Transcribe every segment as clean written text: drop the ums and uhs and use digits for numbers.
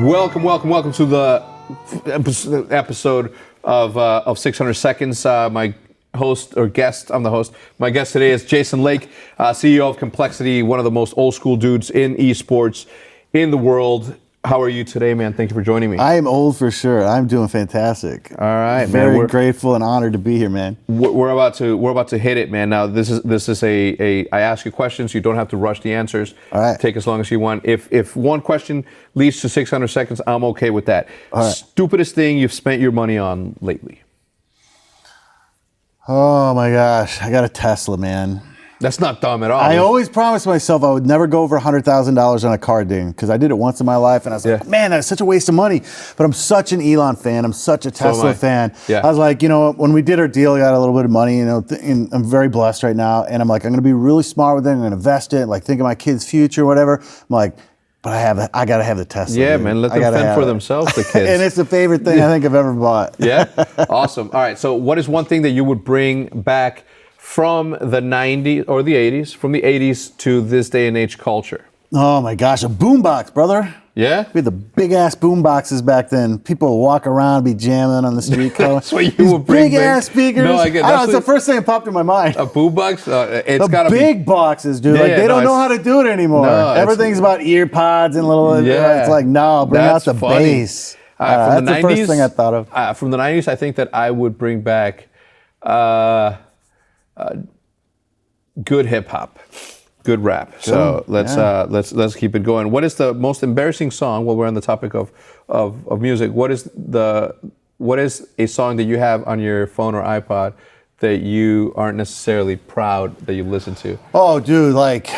Welcome to the episode of 600 Seconds. My host or guest, I'm the host. My guest today is Jason Lake, CEO of compLexity, one of the most old school dudes in esports in the world. How are you today, man? Thank you for joining me. I am old for sure. I'm doing fantastic. All right, man. Very grateful and honored to be here, man. We're about to hit it, man. Now this is a I ask you questions. You don't have to rush the answers. All right. Take as long as you want. If one question leads to 600 seconds, I'm okay with that. All right. Stupidest thing you've spent your money on lately? Oh my gosh, I got a Tesla, man. That's not dumb at all. I always promised myself I would never go over $100,000 on a car ding because I did it once in my life, and I was like, man, that's such a waste of money. But I'm such an Elon fan. I'm such a Tesla fan. Yeah. I was like, when we did our deal, I got a little bit of money. And I'm very blessed right now, and I'm like, I'm going to be really smart with it. I'm going to invest it, like think of my kids' future, whatever. I'm like, but I got to have the Tesla. Yeah, dude. man, let them fend for themselves, the kids. And it's the favorite thing I think I've ever bought. Yeah, awesome. All right, so what is one thing that you would bring back from the 90s or the 80s, from the 80s to this day and age culture? Oh my gosh, a boombox, brother. Yeah? We had the big ass boomboxes back then. People would walk around, be jamming on the street. That's what you would bring. Big ass speakers. No, I get I know, it's the first thing that popped in my mind. A boombox? It's got to be big boxes, dude. They don't know how to do it anymore. No, everything's about ear pods and little. Yeah. It's like, no, bring out the bass. From the 90s, that's the first thing I thought of. From the 90s, I think that I would bring back good hip hop, good rap. So let's keep it going. What is the most embarrassing song? While we're on the topic of music, what is a song that you have on your phone or iPod that you aren't necessarily proud that you listen to? Oh, dude, like,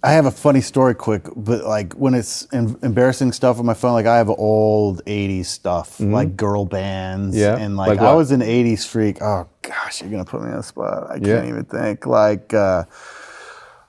I have a funny story quick, but like when it's embarrassing stuff on my phone, like I have old 80s stuff, like girl bands. Yeah. And like I was an 80s freak. Oh gosh, you're going to put me on the spot. I can't even think. Like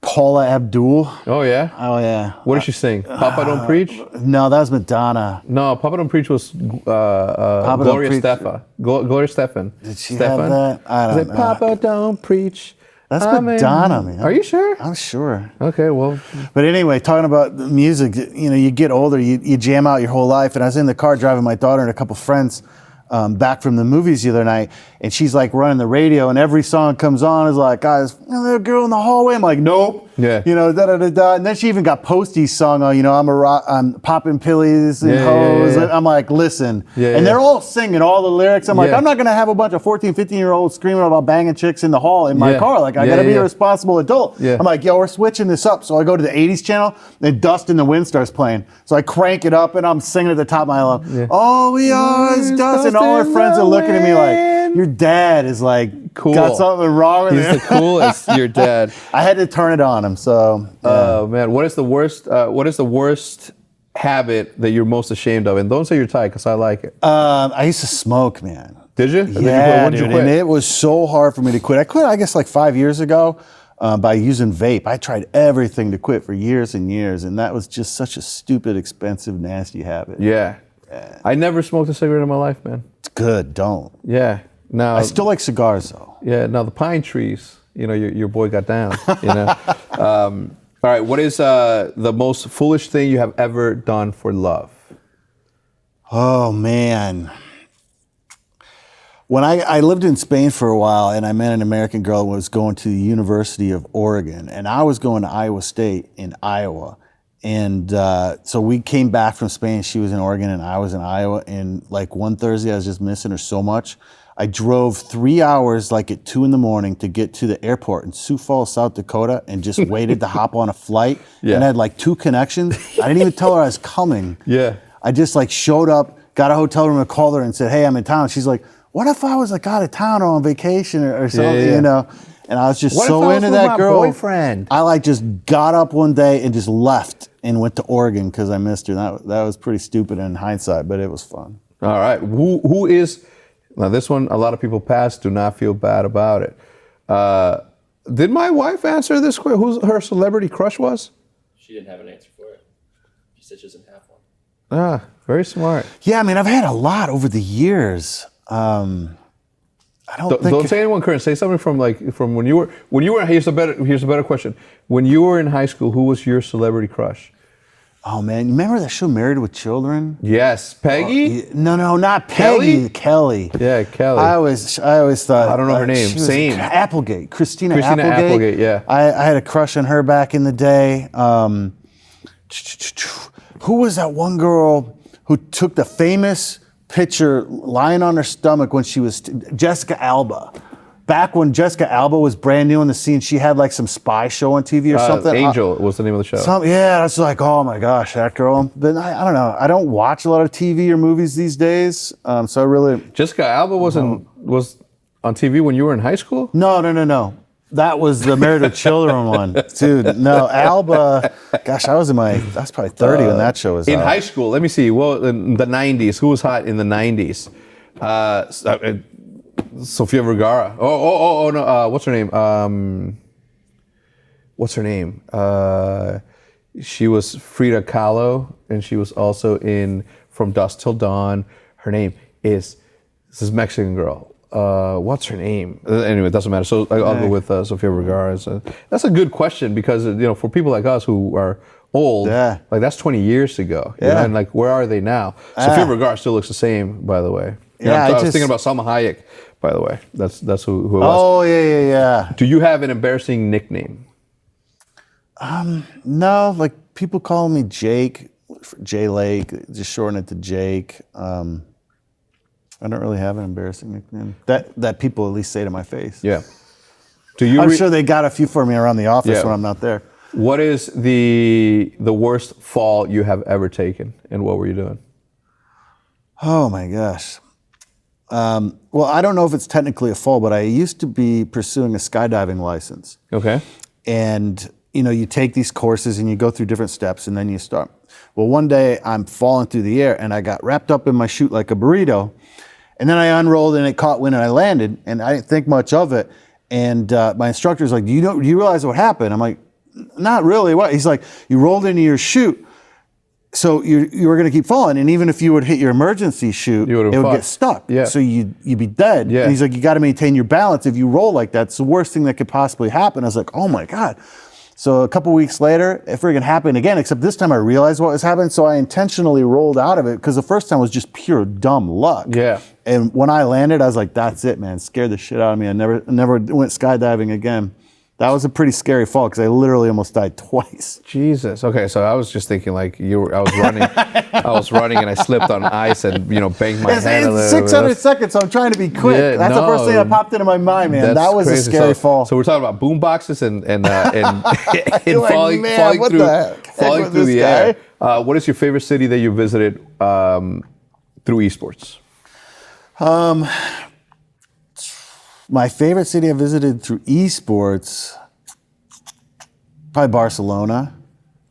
Paula Abdul. Oh yeah? Oh yeah. What did she sing? Papa Don't Preach? No, that was Madonna. No, Papa Don't Preach was Gloria Estefan. Gloria Estefan. Did she have that? I don't know. Papa Don't Preach. That's Madonna, man. Are you sure? I'm sure. Okay, well. But anyway, talking about the music, you get older, you jam out your whole life. And I was in the car driving my daughter and a couple friends back from the movies the other night, and she's like running the radio, and every song comes on is like, guys, that girl in the hallway. I'm like, nope. Yeah. Da. And then she even got Posty's song on, I'm popping pillies and hoes. Yeah. I'm like, listen. Yeah, and they're all singing all the lyrics. I'm like, I'm not going to have a bunch of 14, 15-year-olds screaming about banging chicks in the hall in my car. Like, I got to be a responsible adult. Yeah. I'm like, we're switching this up. So I go to the 80s channel, and Dust in the Wind starts playing. So I crank it up, and I'm singing at the top of my lungs. Yeah. All we are is dust. And all our friends are looking at me like, your dad is like, cool. Got something wrong with him. He's the coolest, your dad. I had to turn it on him, so. Yeah. Oh man, what is the worst habit that you're most ashamed of? And don't say you're tight, because I like it. I used to smoke, man. Did you? Yeah, dude, and it was so hard for me to quit. I quit, I guess, like 5 years ago by using vape. I tried everything to quit for years and years, and that was just such a stupid, expensive, nasty habit. Yeah. I never smoked a cigarette in my life, man. It's good, don't. Yeah. Now I still like cigars, though. Yeah, now the pine trees, your boy got down, all right, what is the most foolish thing you have ever done for love? Oh, man. When I lived in Spain for a while, and I met an American girl who was going to the University of Oregon, and I was going to Iowa State in Iowa. And so we came back from Spain. She was in Oregon, and I was in Iowa. And like one Thursday, I was just missing her so much. I drove 3 hours, like at 2 a.m, to get to the airport in Sioux Falls, South Dakota, and just waited to hop on a flight. Yeah. And I had like 2 connections. I didn't even tell her I was coming. Yeah. I just like showed up, got a hotel room, and called her and said, "Hey, I'm in town." She's like, "What if I was like out of town or on vacation or something?" And I was just so into that girl. Boyfriend? I like just got up one day and just left and went to Oregon because I missed her. That was pretty stupid in hindsight, but it was fun. All right. Who is... Now, this one, a lot of people pass. Do not feel bad about it. Did my wife answer this question? Who her celebrity crush was? She didn't have an answer for it. She said she doesn't have one. Ah, very smart. Yeah, I mean, I've had a lot over the years. Don't say anyone current. Say something from when you were. Here's a better question. When you were in high school, who was your celebrity crush? Oh man, you remember that show Married with Children? Yes, Peggy. No, not Peggy. Kelly. Yeah, Kelly. I always thought. I don't know her name. She was Same. Applegate. Christina Applegate. Yeah. I had a crush on her back in the day. Who was that one girl who took the famous picture lying on her stomach when she was Jessica Alba? Back when Jessica Alba was brand new in the scene, she had like some spy show on TV or something. Angel was the name of the show. Yeah, I was like, oh my gosh, that girl. But I don't know. I don't watch a lot of TV or movies these days, so I really. Jessica Alba was on TV when you were in high school? No. That was the Married with Children one, dude. No, Alba. Gosh, I was probably 30 when that show was in out. high school. Let me see. Well, in the '90s, who was hot in the '90s? Sofia Vergara. Oh no. What's her name? She was Frida Kahlo, and she was also in From Dusk Till Dawn. Her name is this Mexican girl. What's her name? Anyway, it doesn't matter. So I'll go with Sofia Vergara. So that's a good question because for people like us who are old, like that's 20 years ago. Yeah. And like where are they now? Sofia Vergara still looks the same, by the way. I was thinking about Salma Hayek, by the way. That's who it was. Oh yeah. Do you have an embarrassing nickname? No, like people call me Jake, Jay Lake, just shorten it to Jake. I don't really have an embarrassing nickname that people at least say to my face. Yeah. I'm sure they got a few for me around the office when I'm not there. What is the worst fall you have ever taken, and what were you doing? Oh my gosh. Well, I don't know if it's technically a fall, but I used to be pursuing a skydiving license. Okay. And you take these courses and you go through different steps and then you start. Well, one day I'm falling through the air and I got wrapped up in my chute like a burrito. And then I unrolled and it caught wind and I landed and I didn't think much of it. And my instructor's like, do you realize what happened? I'm like, not really. What? He's like, you rolled into your chute. So you were going to keep falling. And even if you would hit your emergency chute, it would get stuck. Yeah. So you'd be dead. Yeah. And he's like, you got to maintain your balance. If you roll like that, it's the worst thing that could possibly happen. I was like, oh my God. So a couple weeks later, it friggin' happened again, except this time I realized what was happening, so I intentionally rolled out of it, because the first time was just pure dumb luck. Yeah. And when I landed, I was like, that's it, man. It scared the shit out of me. I never went skydiving again. That was a pretty scary fall, because I literally almost died twice. Jesus. Okay, so I was just thinking like I was running and I slipped on ice and banged my head a little. It's 600 seconds, so I'm trying to be quick. Yeah, that's the first thing that popped into my mind, man. That was crazy. a scary fall. So we're talking about boom boxes and Like, falling what through the heck the this air. What is your favorite city that you visited through esports? My favorite city I visited through esports, probably Barcelona.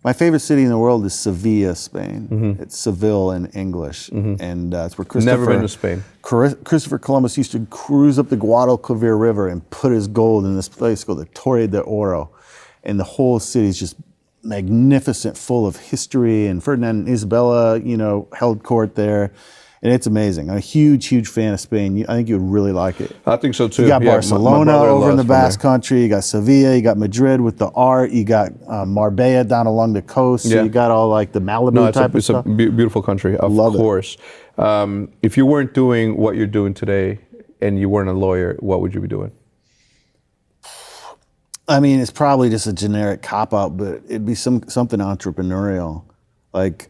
My favorite city in the world is Sevilla, Spain. Mm-hmm. It's Seville in English. Mm-hmm. And it's where Never been to Spain. Christopher Columbus used to cruise up the Guadalquivir River and put his gold in this place called the Torre de Oro. And the whole city is just magnificent, full of history. And Ferdinand and Isabella, held court there. And it's amazing. I'm a huge, huge fan of Spain. I think you would really like it. I think so too. You got Barcelona over in the Basque Country. You got Sevilla. You got Madrid with the art. You got Marbella down along the coast. So you got all like the Malibu type of stuff. It's a beautiful country, of course. If you weren't doing what you're doing today and you weren't a lawyer, what would you be doing? I mean, it's probably just a generic cop-out, but it'd be something entrepreneurial. Like,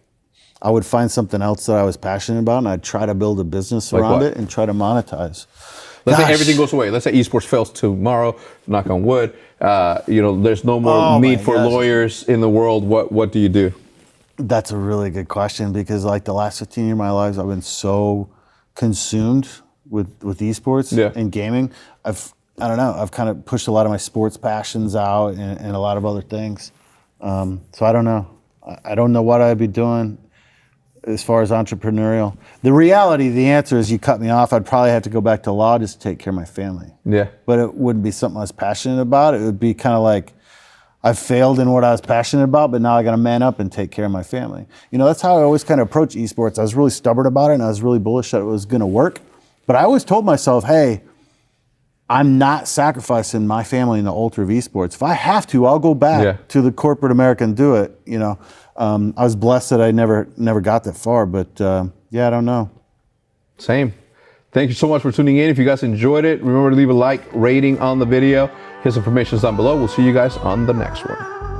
I would find something else that I was passionate about, and I'd try to build a business around it and try to monetize. Let's say everything goes away. Let's say esports fails tomorrow. Knock on wood. There's no more need for lawyers in the world. What do you do? That's a really good question, because like the last 15 years of my life, I've been so consumed with esports and gaming. I've kind of pushed a lot of my sports passions out and a lot of other things. So I don't know. I don't know what I'd be doing as far as entrepreneurial. The reality, the answer is, you cut me off, I'd probably have to go back to law just to take care of my family. Yeah. But it wouldn't be something I was passionate about. It would be kind of like, I failed in what I was passionate about, but now I got to man up and take care of my family. That's how I always kind of approach esports. I was really stubborn about it, and I was really bullish that it was going to work. But I always told myself, hey, I'm not sacrificing my family in the ultra of esports. If I have to, I'll go back to the corporate America and do it. You know, I was blessed that I never got that far, but yeah, I don't know. Same. Thank you so much for tuning in. If you guys enjoyed it, remember to leave a like, rating on the video. His information is down below. We'll see you guys on the next one.